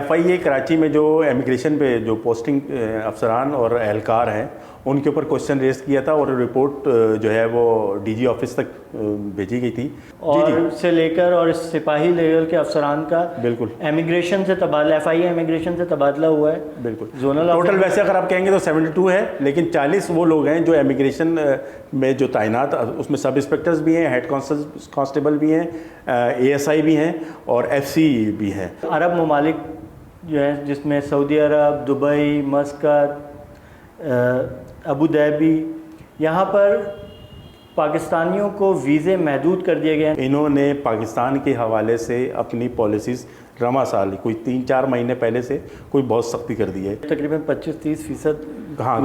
FIA Karachi میں جو immigration پہ جو پوسٹنگ افسران اور اہلکار ہیں ان کے اوپر کوشچن ریز کیا تھا اور رپورٹ جو ہے وہ DG آفس تک بھیجی گئی تھی اور سے لے کر اور سپاہی لیول کے افسران کا بالکل امیگریشن سے تبادلہ FIA امیگریشن سے تبادلہ ہوا ہے. بالکل زونل ٹوٹل ویسے اگر آپ کہیں گے تو 72 ہے، لیکن 40 وہ لوگ ہیں جو امیگریشن میں جو تعینات، اس میں سب انسپیکٹرز بھی ہیں، ہیڈ کانسٹیبل بھی ہیں، ASI بھی ہیں اور FC بھی ہیں. عرب ممالک جو ہیں جس میں سعودی عرب، دبئی، مسقط، ابو ظہبی، یہاں پر پاکستانیوں کو ویزے محدود کر دیے گئے ہیں. انہوں نے پاکستان کے حوالے سے اپنی پالیسیز رواں سال کوئی 3-4 مہینے پہلے سے کوئی بہت سختی کر دی ہے. تقریباً 25-30% ہاں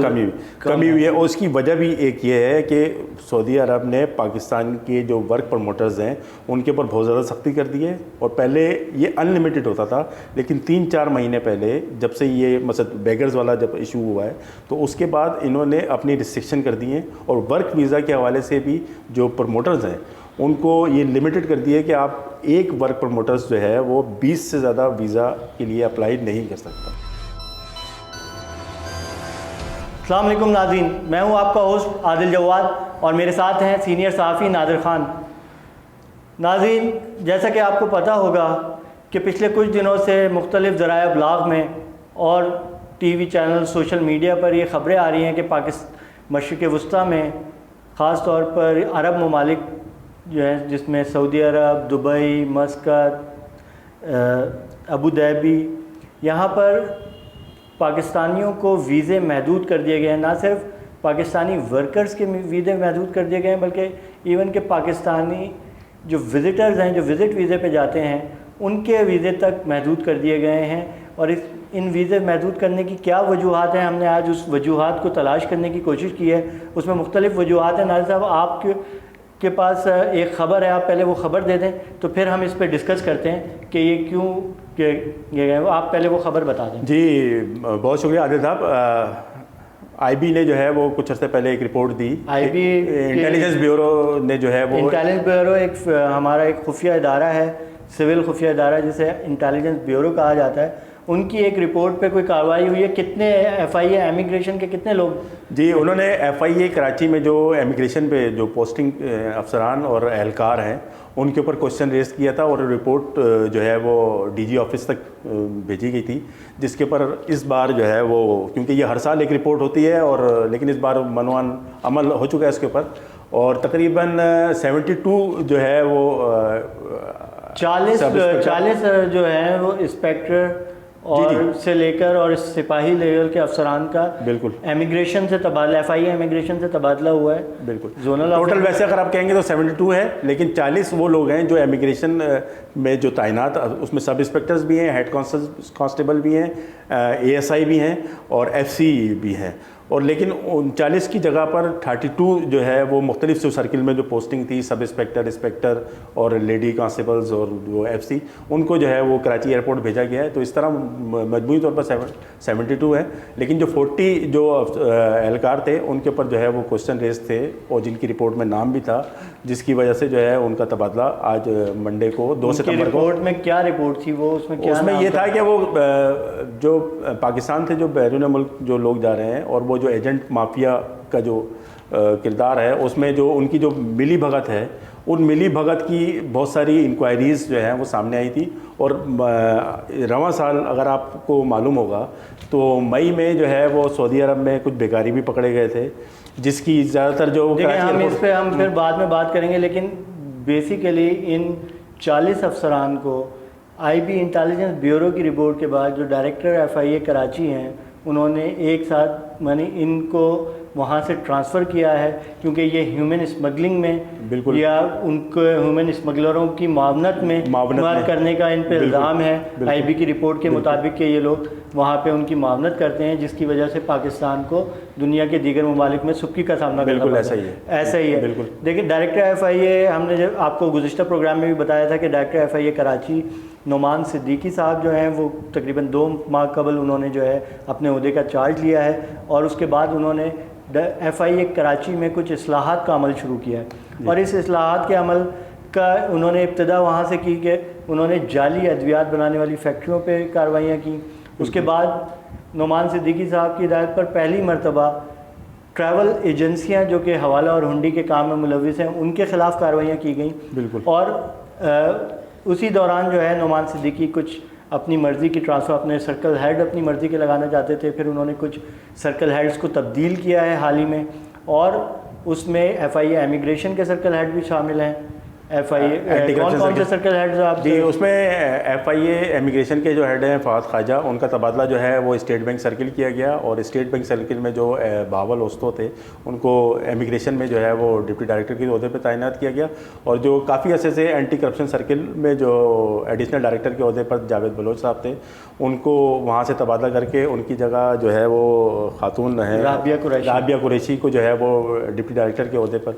کمی ہوئی ہے، اور اس کی وجہ بھی ایک یہ ہے کہ سعودی عرب نے پاکستان کے جو ورک پروموٹرز ہیں ان کے اوپر بہت زیادہ سختی کر دی ہے. اور پہلے یہ ان لمیٹڈ ہوتا تھا، لیکن 3-4 مہینے پہلے جب سے یہ مثلا بیگرز والا جب ایشو ہوا ہے تو اس کے بعد انہوں نے اپنی ریسٹرکشن کر دی ہیں. اور ورک ویزا کے حوالے سے بھی جو پروموٹرز ہیں ان کو یہ لمیٹڈ کر دی ہے کہ آپ ایک ورک پروموٹرز جو ہے وہ 20 سے زیادہ ویزا کے لیے اپلائی نہیں کر سکتا. السلام علیکم ناظرین، میں ہوں آپ کا ہوسٹ عادل جواد اور میرے ساتھ ہیں سینئر صحافی نادر خان. ناظرین، جیسا کہ آپ کو پتہ ہوگا کہ پچھلے کچھ دنوں سے مختلف ذرائع ابلاغ میں اور TV چینل، سوشل میڈیا پر یہ خبریں آ رہی ہیں کہ مشرق وسطیٰ میں خاص طور پر عرب ممالک جو ہیں جس میں سعودی عرب، دبئی، مسقط، ابو ظہبی، یہاں پر پاکستانیوں کو ویزے محدود کر دیے گئے ہیں. نہ صرف پاکستانی ورکرز کے ویزے محدود کر دیے گئے ہیں بلکہ ایون کہ پاکستانی جو وزٹرز ہیں جو وزٹ ویزے پہ جاتے ہیں ان کے ویزے تک محدود کر دیے گئے ہیں. اور ان ویزے محدود کرنے کی کیا وجوہات ہیں، ہم نے آج اس وجوہات کو تلاش کرنے کی کوشش کی ہے. اس میں مختلف وجوہات ہیں. ناظر صاحب، آپ کے پاس ایک خبر ہے، آپ پہلے وہ خبر دے دیں تو پھر ہم اس پہ ڈسکس کرتے ہیں کہ یہ کیوں کہ آپ پہلے وہ خبر بتا دیں. جی بہت شکریہ عادل صاحب. IB نے جو ہے وہ کچھ عرصے پہلے ایک رپورٹ دی. IB انٹیلیجنس بیورو نے جو ہے وہ انٹیلیجنس بیورو ایک ہمارا ایک خفیہ ادارہ ہے، سول خفیہ ادارہ جسے انٹیلیجنس بیورو کہا جاتا ہے. ان کی ایک رپورٹ پہ کوئی کارروائی ہوئی ہے. کتنے FIA امیگریشن کے کتنے لوگ؟ جی انہوں نے FIA کراچی میں جو امیگریشن پہ جو پوسٹنگ افسران اور اہلکار ہیں ان کے اوپر کوشچن ریز کیا تھا اور رپورٹ جو ہے وہ DG آفس تک بھیجی گئی تھی، جس کے اوپر اس بار جو ہے وہ، کیونکہ یہ ہر سال ایک رپورٹ ہوتی ہے اور لیکن اس بار منوان عمل ہو چکا ہے اس کے اوپر، اور تقریباً 72 جو ہے وہ 40 جو ہیں وہ انسپیکٹر اور سے لے کر اور سپاہی لیول کے افسران کا بالکل امیگریشن سے تبادلہ FIA امیگریشن سے تبادلہ ہوا ہے. بالکل زونل ٹوٹل ویسے اگر آپ کہیں گے تو 72 ہے، لیکن 40 وہ لوگ ہیں جو امیگریشن میں جو تعینات، اس میں سب انسپیکٹرز بھی ہیں، ہیڈ کانسٹیبل بھی ہیں، ASI بھی ہیں اور FC بھی ہیں. اور لیکن 39 کی جگہ پر 32 جو ہے وہ مختلف سرکل میں جو پوسٹنگ تھی، سب انسپیکٹر اور لیڈی کانسٹیبلز اور وہ FC، ان کو جو ہے وہ کراچی ایئرپورٹ بھیجا گیا ہے. تو اس طرح مجموعی طور پر 72 ہے، لیکن جو 40 جو اہلکار تھے ان کے اوپر جو ہے وہ کوشچن ریز تھے اور جن کی رپورٹ میں نام بھی تھا، جس کی وجہ سے جو ہے ان کا تبادلہ آج منڈے کو 2 ستمبر کو. رپورٹ میں کیا رپورٹ تھی وہ؟ اس میں یہ تھا کہ وہ جو پاکستان سے جو بیرون ملک جو لوگ جا رہے ہیں اور وہ جو ایجنٹ مافیا کا جو کردار ہے، اس میں جو ان کی جو ملی بھگت ہے، ان ملی بھگت کی بہت ساری انکوائریز جو ہیں وہ سامنے آئی تھی. اور رواں سال اگر آپ کو معلوم ہوگا تو مئی میں جو ہے وہ سعودی عرب میں کچھ بیکاری بھی پکڑے گئے تھے، جس کی زیادہ تر جو ہم اس پہ ہم پھر بعد میں بات کریں گے. لیکن بیسیکلی ان 40 افسران کو IB انٹیلیجنس بیورو کی رپورٹ کے بعد جو ڈائریکٹر FIA کراچی ہیں انہوں نے ایک ساتھ ان کو وہاں سے ٹرانسفر کیا ہے، کیونکہ یہ ہیومن اسمگلنگ میں بالکل یا ان کو ہیومن اسمگلروں کی معاونت میں کرنے کا ان پہ الزام ہے. IB کی رپورٹ کے مطابق کہ یہ لوگ وہاں پہ ان کی معاونت کرتے ہیں، جس کی وجہ سے پاکستان کو دنیا کے دیگر ممالک میں سکی کا سامنا کرنا پڑتا ہے. ایسا ہی ہے. دیکھیں، ڈائریکٹر FIA، ہم نے جب آپ کو گزشتہ پروگرام میں بھی بتایا تھا کہ ڈائریکٹر FIA کراچی نعمان صدیقی صاحب جو ہیں وہ تقریباً 2 ماہ قبل انہوں نے جو ہے اپنے عہدے کا چارج لیا ہے، اور اس کے بعد انہوں نے FIA کراچی میں کچھ اصلاحات کا عمل شروع کیا ہے. اور اس اصلاحات کے عمل کا انہوں نے ابتدا وہاں سے کی کہ انہوں نے جعلی ادویات بنانے والی فیکٹریوں پہ کارروائیاں کی. اس کے بعد نعمان صدیقی صاحب کی ہدایت پر پہلی مرتبہ ٹریول ایجنسیاں جو کہ حوالہ اور ہنڈی کے کام میں ملوث ہیں ان کے خلاف کارروائیاں کی گئیں. بالکل. اور اسی دوران جو ہے نعمان صدیقی کچھ اپنی مرضی کی ٹرانسفر اپنے سرکل ہیڈ اپنی مرضی کے لگانا چاہتے تھے. پھر انہوں نے کچھ سرکل ہیڈز کو تبدیل کیا ہے حال ہی میں, اور اس میں ایف آئی اے امیگریشن کے سرکل ہیڈ بھی شامل ہیں. ایف آئی اے کون سے سرکل ہیڈز آپ؟ جی اس میں ایف آئی اے امیگریشن کے جو ہیڈ ہیں فہد خواجہ, ان کا تبادلہ جو ہے وہ اسٹیٹ بینک سرکل کیا گیا, اور اسٹیٹ بینک سرکل میں جو بہاول اوستو تھے ان کو امیگریشن میں جو ہے وہ ڈپٹی ڈائریکٹر کے عہدے پہ تعینات کیا گیا, اور جو کافی عرصے سے اینٹی کرپشن سرکل میں جو ایڈیشنل ڈائریکٹر کے عہدے پر جاوید بلوچ صاحب تھے ان کو وہاں سے تبادلہ کر کے ان کی جگہ جو ہے وہ خاتون ہیں رابعہ قریشی کو جو ہے وہ ڈپٹی ڈائریکٹر کے عہدے پر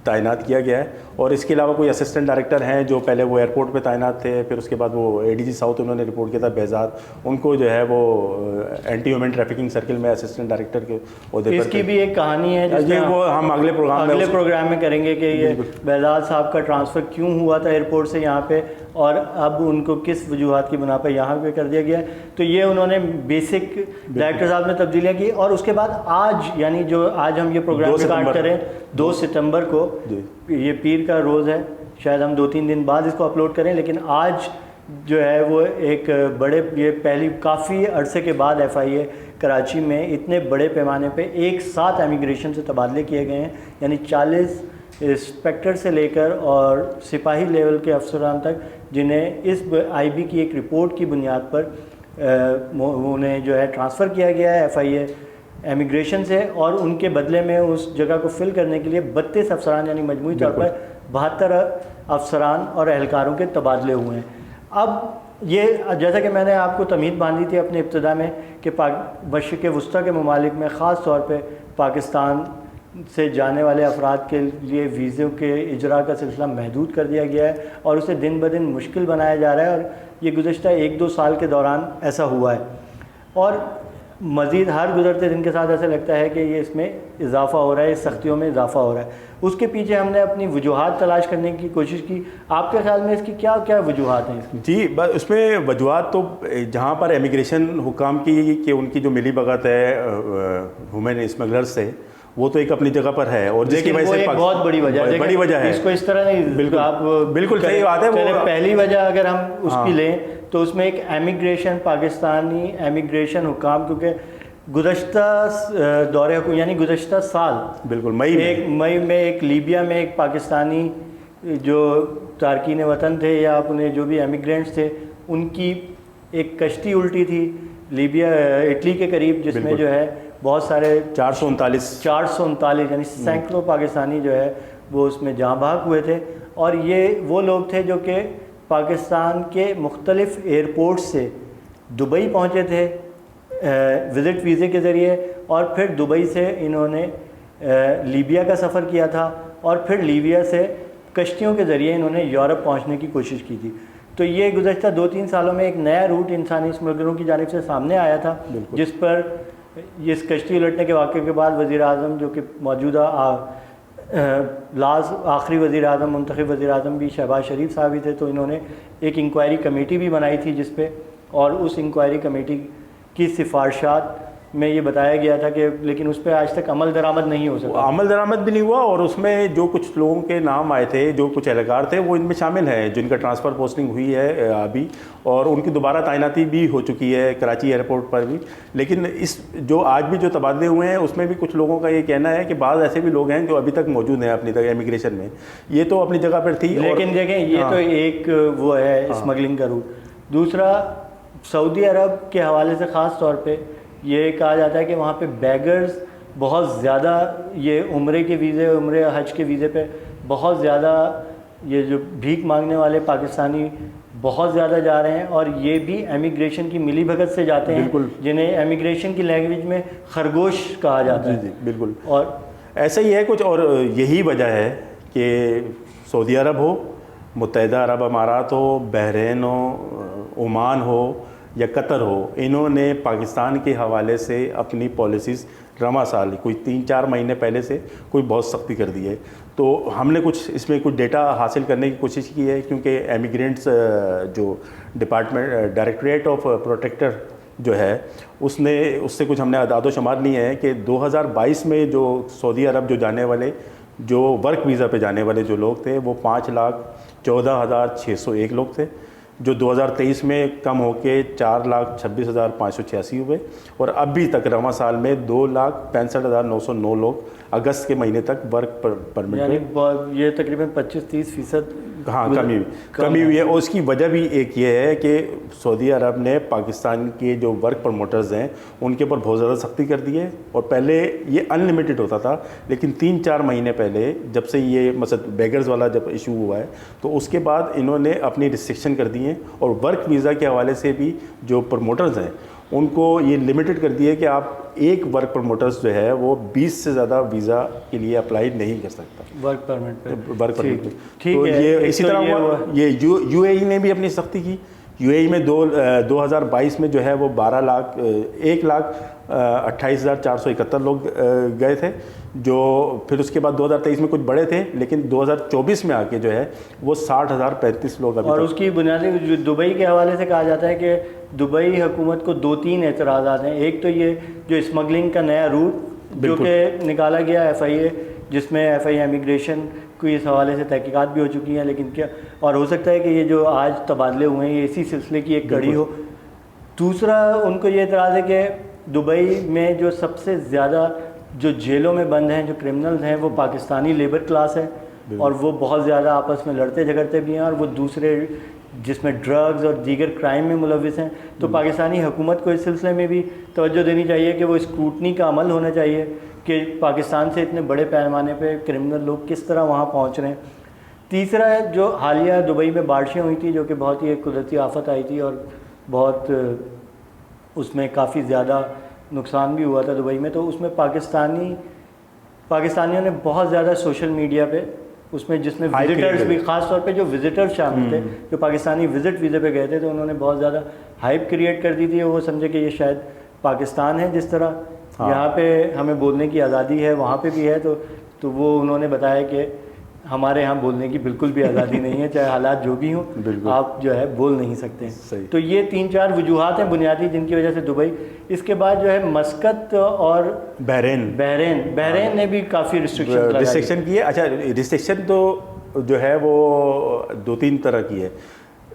تعینات کیا گیا ہے. اور اس کے علاوہ کوئی اسسٹنٹ ڈائریکٹر ہیں جو پہلے وہ ایئرپورٹ پہ تعینات تھے, پھر اس کے بعد وہ اے ڈی جی ساؤتھ انہوں نے رپورٹ کیا تھا بہزاد, ان کو جو ہے وہ اینٹی ہیومن ٹریفکنگ سرکل میں اسسٹنٹ ڈائریکٹر کے عہدے پر. اس کی بھی ایک کہانی ہے جی وہ ہم اگلے پروگرام میں کریں گے کہ یہ بہزاد صاحب کا ٹرانسفر کیوں ہوا تھا ایئرپورٹ سے یہاں پہ, اور اب ان کو کس وجوہات کی بنا پہ یہاں پہ کر دیا گیا ہے. تو یہ انہوں نے بیسک ڈائریکٹر صاحب نے تبدیلیاں کی. اور اس کے بعد آج یعنی جو آج ہم یہ پروگرام اسٹارٹ کریں 2 ستمبر کو, یہ پیر کا روز ہے, شاید ہم 2-3 دن بعد اس کو اپلوڈ کریں, لیکن آج جو ہے وہ ایک بڑے یہ پہلی کافی عرصے کے بعد ایف آئی اے کراچی میں اتنے بڑے پیمانے پہ ایک ساتھ امیگریشن سے تبادلے کیے گئے ہیں. یعنی 40 انسپیکٹر سے لے کر اور سپاہی لیول کے افسران تک جنہیں اس آئی بی کی ایک رپورٹ کی بنیاد پر انہیں جو ہے ٹرانسفر کیا گیا ہے ایف آئی اے امیگریشن سے, اور ان کے بدلے میں اس جگہ کو فل کرنے کے لیے 32 افسران یعنی مجموعی طور پر 72 افسران اور اہلکاروں کے تبادلے ہوئے ہیں. اب یہ جیسا کہ میں نے آپ کو تمہید باندھی تھی اپنے ابتدا میں کہ مشرق وسطیٰ کے ممالک میں خاص طور پہ پاکستان سے جانے والے افراد کے لیے ویزوں کے اجراء کا سلسلہ محدود کر دیا گیا ہے, اور اسے دن بدن مشکل بنایا جا رہا ہے, اور یہ گزشتہ 1-2 سال کے دوران ایسا ہوا ہے, اور مزید ہر گزرتے دن کے ساتھ ایسا لگتا ہے کہ یہ اس میں اضافہ ہو رہا ہے, اس سختیوں میں اضافہ ہو رہا ہے. اس کے پیچھے ہم نے اپنی وجوہات تلاش کرنے کی کوشش کی. آپ کے خیال میں اس کی کیا کیا وجوہات ہیں اس کی؟ جی اس میں وجوہات تو جہاں پر امیگریشن حکام کی کہ ان کی جو ملی بھگت ہے ہیومن اسمگلر سے, وہ تو ایک اپنی جگہ پر ہے, اور جس کی وجہ سے بہت بڑی وجہ ہے. اس کو اس طرح نہیں, بالکل آپ بالکل صحیح بات ہے. وہ پہلی وجہ اگر ہم اس کی لیں تو اس میں ایک امیگریشن پاکستانی امیگریشن حکام, کیونکہ گزشتہ دورے یعنی گزشتہ سال بالکل مئی میں ایک لیبیا میں ایک پاکستانی جو تارکین وطن تھے یا اپنے جو بھی امیگرینٹس تھے ان کی ایک کشتی الٹی تھی لیبیا اٹلی کے قریب, جس میں جو ہے بہت سارے 439 یعنی سینکڑوں پاکستانی جو ہے وہ اس میں جاں بحق ہوئے تھے. اور یہ وہ لوگ تھے جو کہ پاکستان کے مختلف ایئرپورٹ سے دبئی پہنچے تھے وزٹ ویزے کے ذریعے, اور پھر دبئی سے انہوں نے لیبیا کا سفر کیا تھا, اور پھر لیبیا سے کشتیوں کے ذریعے انہوں نے یورپ پہنچنے کی کوشش کی تھی. تو یہ گزشتہ 2-3 سالوں میں ایک نیا روٹ انسانی اسمگلروں کی جانب سے سامنے آیا تھا, جس پر اس کشتی الٹنے کے واقعے کے بعد وزیر اعظم جو کہ موجودہ آخری وزیر اعظم منتخب وزیر اعظم بھی شہباز شریف صاحب ہی تھے, تو انہوں نے ایک انکوائری کمیٹی بھی بنائی تھی جس پہ, اور اس انکوائری کمیٹی کی سفارشات میں یہ بتایا گیا تھا کہ لیکن اس پہ آج تک عمل درآمد نہیں ہو سکا. عمل درآمد بھی نہیں ہوا, اور اس میں جو کچھ لوگوں کے نام آئے تھے, جو کچھ اہلکار تھے, وہ ان میں شامل ہیں جن کا ٹرانسفر پوسٹنگ ہوئی ہے ابھی, اور ان کی دوبارہ تعیناتی بھی ہو چکی ہے کراچی ایئرپورٹ پر بھی. لیکن اس جو آج بھی جو تبادلے ہوئے ہیں اس میں بھی کچھ لوگوں کا یہ کہنا ہے کہ بعض ایسے بھی لوگ ہیں جو ابھی تک موجود ہیں اپنی جگہ امیگریشن میں. یہ تو اپنی جگہ پر تھی, لیکن دیکھیں یہ تو ایک وہ ہے اسمگلنگ کا روٹ. دوسرا سعودی عرب کے حوالے سے خاص طور پہ یہ کہا جاتا ہے کہ وہاں پہ بیگرز بہت زیادہ, یہ عمرے کے ویزے, عمرے حج کے ویزے پہ بہت زیادہ یہ جو بھیک مانگنے والے پاکستانی بہت زیادہ جا رہے ہیں, اور یہ بھی امیگریشن کی ملی بھگت سے جاتے ہیں, جنہیں امیگریشن کی لینگویج میں خرگوش کہا جاتا ہے. جی بالکل, اور ایسا ہی ہے کچھ, اور یہی وجہ ہے کہ سعودی عرب ہو, متحدہ عرب امارات ہو, بحرین ہو, عمان ہو, یا قطر ہو، انہوں نے پاکستان کے حوالے سے اپنی پالیسیز رواں سال کوئی 3-4 مہینے پہلے سے کوئی بہت سختی کر دی ہے. تو ہم نے کچھ اس میں کچھ ڈیٹا حاصل کرنے کی کوشش کی ہے، کیونکہ ایمیگرینٹس جو ڈائریکٹریٹ آف پروٹیکٹر جو ہے اس سے کچھ ہم نے اعداد و شمار لیے ہیں کہ 2022 میں جو سعودی عرب جو جانے والے جو ورک ویزا پہ جانے والے جو لوگ تھے وہ 5,14,601 لوگ تھے، جو 2023 میں کم ہو کے 4,26,586 ہوئے، اور ابھی تک رواں سال میں 2,65,909 لوگ اگست کے مہینے تک ورک پرمٹ یعنی یہ تقریباً 25-30% کمی ہوئی ہے. اور اس کی وجہ بھی ایک یہ ہے کہ سعودی عرب نے پاکستان کے جو ورک پروموٹرز ہیں ان کے اوپر بہت زیادہ سختی کر دی ہے. اور پہلے یہ ان لمیٹڈ ہوتا تھا، لیکن 3-4 مہینے پہلے جب سے یہ مثلا بیگرز والا جب ایشو ہوا ہے تو اس کے بعد انہوں نے اپنی ریسٹرکشن کر دی ہیں، اور ورک ویزا کے حوالے سے بھی جو پروموٹرز ہیں ان کو یہ لمیٹڈ کر دی ہے کہ آپ ایک ورک پروموٹرز جو ہے وہ 20 سے زیادہ ویزا کے لیے اپلائی نہیں کر سکتا ورک پرمٹ پہ. تو یہ اسی طرح ہوا. یہ یو اے ای نے بھی اپنی سختی کی. یو اے ای میں 2022 میں جو ہے وہ 1,28,471 لوگ گئے تھے، جو پھر اس کے بعد 2023 میں کچھ بڑے تھے، لیکن 2024 میں آ کے جو ہے وہ 60,035 لوگ ابھی. اور اس کی بنیادی جو دبئی کے حوالے سے کہا جاتا ہے کہ دبئی حکومت کو 2-3 اعتراضات ہیں. ایک تو یہ جو اسمگلنگ کا نیا روٹ جو کہ نکالا گیا FIA، جس میں FIA امیگریشن کو اس حوالے سے تحقیقات بھی ہو چکی ہیں، لیکن کیا اور ہو سکتا ہے کہ یہ جو آج تبادلے ہوئے ہیں یہ اسی سلسلے کی ایک کڑی ہو. دوسرا ان کو یہ اعتراض ہے کہ دبئی میں جو سب سے زیادہ جو جیلوں میں بند ہیں جو کرمنلز ہیں وہ پاکستانی لیبر کلاس ہے، اور وہ بہت زیادہ آپس میں لڑتے جھگڑتے بھی ہیں، اور وہ دوسرے جس میں ڈرگز اور دیگر کرائم میں ملوث ہیں. تو پاکستانی حکومت کو اس سلسلے میں بھی توجہ دینی چاہیے کہ وہ اسکروٹنی کا عمل ہونا چاہیے کہ پاکستان سے اتنے بڑے پیمانے پہ کرمنل لوگ کس طرح وہاں پہنچ رہے ہیں. تیسرا ہے جو حالیہ دبئی میں بارشیں ہوئی تھیں جو کہ بہت ہی ایک قدرتی آفت آئی تھی، اور بہت اس میں کافی زیادہ نقصان بھی ہوا تھا دبئی میں. تو اس میں پاکستانیوں نے بہت زیادہ سوشل میڈیا پہ اس میں جس میں وزٹرز بھی، خاص طور پہ جو وزٹر شامل تھے جو پاکستانی وزٹ ویزے پہ گئے تھے، تو انہوں نے بہت زیادہ ہائپ کریٹ کر دی تھی. وہ سمجھے کہ یہ شاید پاکستان ہے، جس طرح یہاں پہ ہمیں بولنے کی آزادی ہے وہاں پہ بھی ہے. تو وہ انہوں نے بتایا کہ ہمارے ہاں بولنے کی بالکل بھی آزادی نہیں ہے، چاہے حالات جو بھی ہوں آپ جو ہے بول نہیں سکتے. تو یہ 3-4 وجوہات ہیں بنیادی جن کی وجہ سے دبئی. اس کے بعد جو ہے مسقط اور بحرین نے بھی کافی ریسٹرکشن کی ہے. اچھا، ریسٹرکشن تو جو ہے وہ 2-3 طرح کی ہے.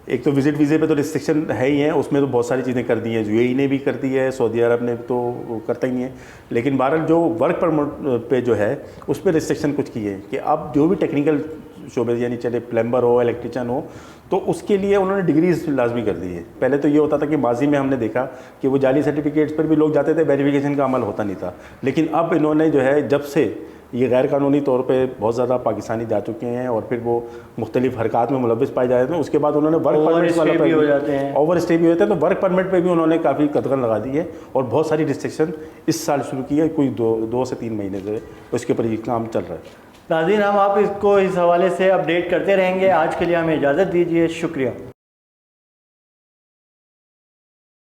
ایک تو وزٹ ویزے پہ تو ریسٹرکشن ہے ہی ہیں، اس میں تو بہت ساری چیزیں کر دی ہیں. یو اے ای نے بھی کر دی ہے، سعودی عرب نے تو کرتا ہی ہے. لیکن بہرحال جو ورک پرمٹ پہ جو ہے اس پہ ریسٹرکشن کچھ کی ہے کہ اب جو بھی ٹیکنیکل شعبے یعنی چلے پلمبر ہو، الیکٹریشین ہو، تو اس کے لیے انہوں نے ڈگریز لازمی کر دی ہے. پہلے تو یہ ہوتا تھا کہ ماضی میں ہم نے دیکھا کہ وہ جعلی سرٹیفکیٹس پر بھی لوگ جاتے تھے، ویریفیکیشن کا عمل ہوتا نہیں تھا. لیکن اب انہوں نے جو ہے جب سے یہ غیر قانونی طور پہ بہت زیادہ پاکستانی جا چکے ہیں اور پھر وہ مختلف حرکات میں ملوث پائے جاتے ہیں، اس کے بعد انہوں نے ورک پرمٹ والا بھی ہو جاتے ہیں، اوور اسٹے بھی ہوتے ہیں، تو ورک پرمٹ پہ بھی انہوں نے کافی قدغن لگا دی ہے اور بہت ساری ریسٹرکشن اس سال شروع کی ہے. کوئی 2 سے 3 مہینے سے اس کے اوپر یہ کام چل رہا ہے. ناظرین، ہم آپ اس کو اس حوالے سے اپڈیٹ کرتے رہیں گے. آج کے لیے ہمیں اجازت دیجیے. شکریہ.